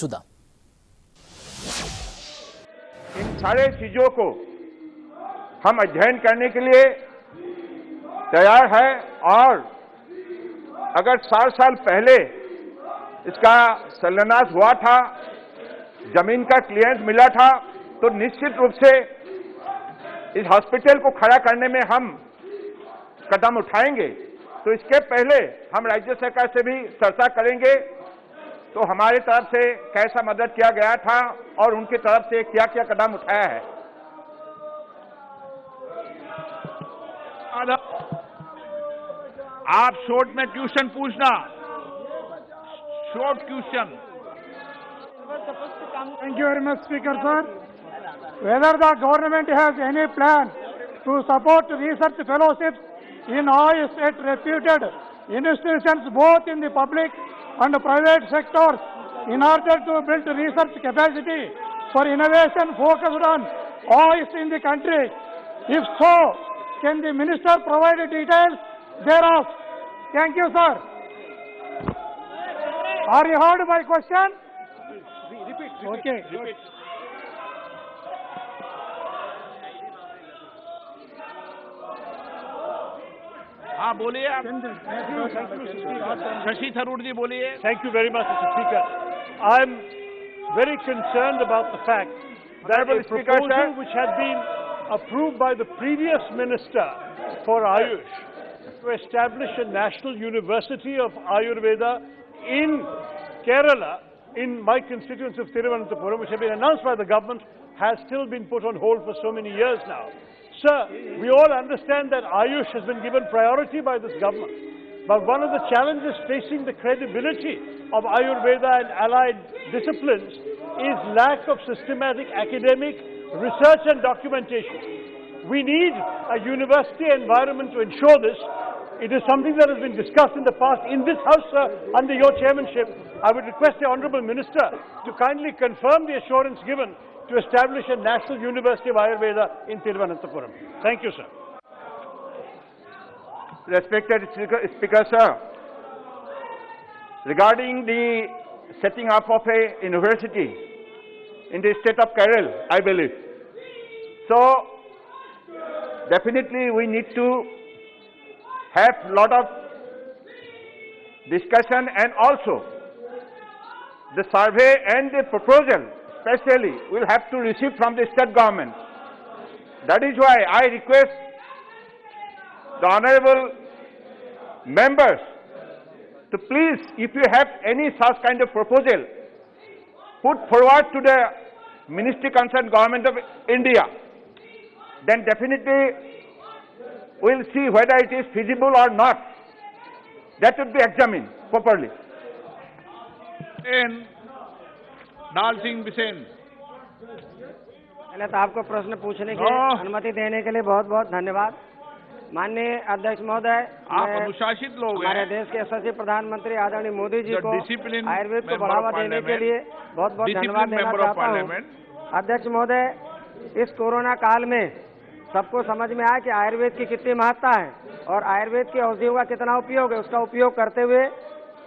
शुदा। इन सारे चीजों को हम अध्ययन करने के लिए तैयार है और अगर 7 साल पहले इसका शिलान्यास हुआ था, जमीन का क्लियरेंस मिला था, तो निश्चित रूप से इस हॉस्पिटल को खड़ा करने में हम कदम उठाएंगे। तो इसके पहले हम राज्य सरकार से भी चर्चा करेंगे तो हमारी तरफ से कैसा मदद किया गया था और उनकी तरफ से क्या क्या कदम उठाया है। आप शॉर्ट में क्वेश्चन पूछना, short question. Thank you very much, Speaker sir. Whether the government has any plan to support research fellowships in Ayush at reputed institutions both in the public and private sectors in order to build research capacity for innovation focused on Ayush in the country? If so, can the minister provide details thereof? Thank you, sir. Are you heard my question? Okay. हाँ बोलिए आप। शशि थरूर जी बोलिए। Thank you very much, Mr. Speaker. I'm very concerned about the fact that a proposal which had been approved by the previous minister for Ayush to establish a national university of Ayurveda in Kerala, in my constituency of Thiruvananthapuram, which had been announced by the government, has still been put on hold for so many years now. Sir, we all understand that Ayush has been given priority by this government. But one of the challenges facing the credibility of Ayurveda and allied disciplines is lack of systematic academic research and documentation. We need a university environment to ensure this. It is something that has been discussed in the past in this House, sir, under your chairmanship. I would request the Honourable Minister to kindly confirm the assurance given to establish a National University of Ayurveda in Thiruvananthapuram. Thank you, sir. Respected Speaker, sir, regarding the setting up of a university in the state of Kerala, I believe. So, definitely we need to have a lot of discussion, and also the survey and the proposal especially will have to receive from the state government. That is why I request the honorable members to please, if you have any such kind of proposal, put forward to the ministry concerned government of India. Then definitely we will see whether it is feasible or not. That would be examined properly. डाल सिंह बिसेन। पहले तो आपको प्रश्न पूछने की अनुमति देने के लिए बहुत बहुत धन्यवाद। माननीय अध्यक्ष महोदय, आप अनुशासित लोग हैं। हमारे देश के यशस्वी प्रधानमंत्री आदरणीय मोदी जी को आयुर्वेद को बढ़ावा देने के लिए बहुत बहुत धन्यवाद देना चाहता हूँ। अध्यक्ष महोदय, इस कोरोना काल में सबको समझ में आया कि आयुर्वेद की कितनी महत्ता है और आयुर्वेद की औषधियों का कितना उपयोग है। उसका उपयोग करते हुए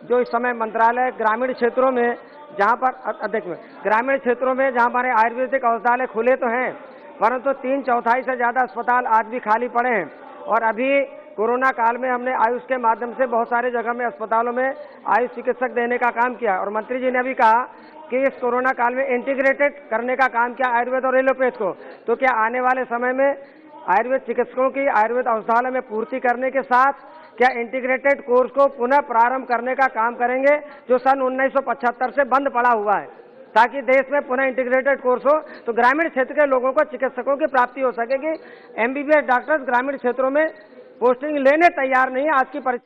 जो इस समय मंत्रालय ग्रामीण क्षेत्रों में, जहां पर अध्यक्ष ग्रामीण क्षेत्रों में जहां हमारे आयुर्वेदिक औषधालय खुले तो हैं, परंतु 3/4 से ज्यादा अस्पताल आज भी खाली पड़े हैं। और अभी कोरोना काल में हमने आयुष के माध्यम से बहुत सारे जगह में अस्पतालों में आयुष चिकित्सक देने का काम किया। और मंत्री जी ने भी कहा कि इस कोरोना काल में इंटीग्रेटेड करने का काम किया आयुर्वेद और एलोपैथ को। तो क्या आने वाले समय में आयुर्वेद चिकित्सकों की आयुर्वेद औषधालय में पूर्ति करने के साथ क्या इंटीग्रेटेड कोर्स को पुनः प्रारंभ करने का काम करेंगे, जो सन 1975 से बंद पड़ा हुआ है, ताकि देश में पुनः इंटीग्रेटेड कोर्स हो तो ग्रामीण क्षेत्र के लोगों को चिकित्सकों की प्राप्ति हो सकेगी। एमबीबीएस डॉक्टर्स ग्रामीण क्षेत्रों में पोस्टिंग लेने तैयार नहीं है। आज की परिस्थिति